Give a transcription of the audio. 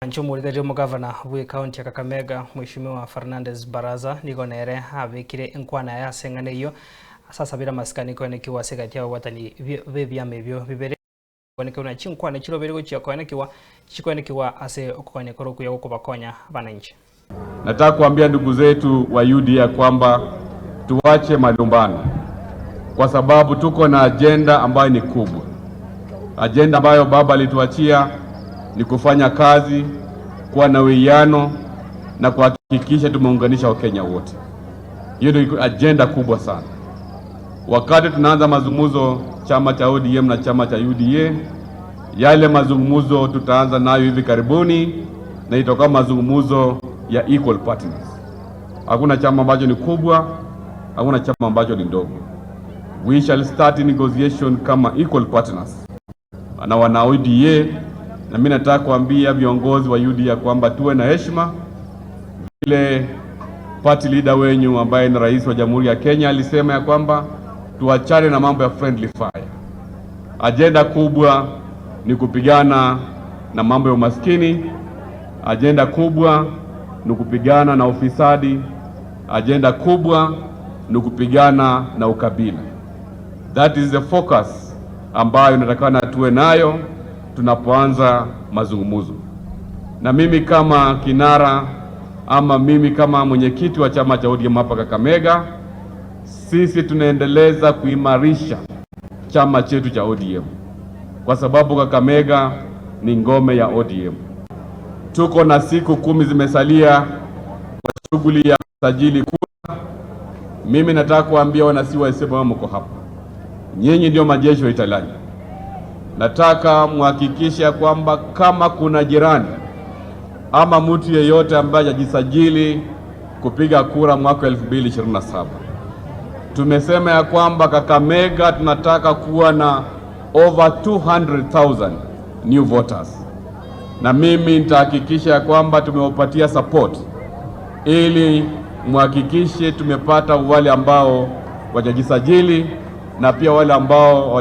Nchumulithĩtie mugavana wa kaunti ya Kakamega Mheshimiwa Fernandez Baraza nigonere abikire inkwana ya senganeiyo sasa bila maskani konekiwa segatia watani vyamevyo bibere konekiwa chinkwana chirobere gochia konekiwa ase okone kuya kubakonya bananchi. Nataka kuambia ndugu zetu wa UDA kwamba tuache malumbano, kwa sababu tuko na agenda ambayo ni kubwa. Agenda ambayo baba alituachia ni kufanya kazi, kuwa na uwiano na kuhakikisha tumeunganisha Wakenya wote. Hiyo ndio agenda kubwa sana. Wakati tunaanza mazungumzo chama cha ODM na chama cha UDA, yale mazungumzo tutaanza nayo hivi karibuni na itakuwa mazungumzo ya equal partners. Hakuna chama ambacho ni kubwa, hakuna chama ambacho ni ndogo. We shall start negotiation kama equal partners na wana ODA. Na mimi nataka kuambia viongozi wa UDA kwamba tuwe na heshima. Vile party leader wenyu ambaye ni rais wa Jamhuri ya Kenya alisema ya kwamba tuachane na mambo ya friendly fire. Agenda kubwa ni kupigana na mambo ya umaskini. Agenda kubwa ni kupigana na ufisadi. Agenda kubwa ni kupigana na ukabila. That is the focus ambayo natakana tuwe nayo tunapoanza mazungumzo. Na mimi kama kinara ama mimi kama mwenyekiti wa chama cha ODM hapa Kakamega, sisi tunaendeleza kuimarisha chama chetu cha ODM, kwa sababu Kakamega ni ngome ya ODM. Tuko na siku 10 zimesalia kwa shughuli ya kusajili kura. Mimi nataka kuambia wanasiwa isema mko hapa, nyinyi ndio majeshi wa Italani. Nataka muhakikisha kwamba kama kuna jirani ama mtu yeyote ambaye hajisajili kupiga kura mwaka 2027, tumesema ya kwamba Kakamega tunataka kuwa na over 200,000 new voters, na mimi nitahakikisha ya kwamba tumewapatia support ili muhakikishe tumepata wale ambao wajajisajili na pia wale ambao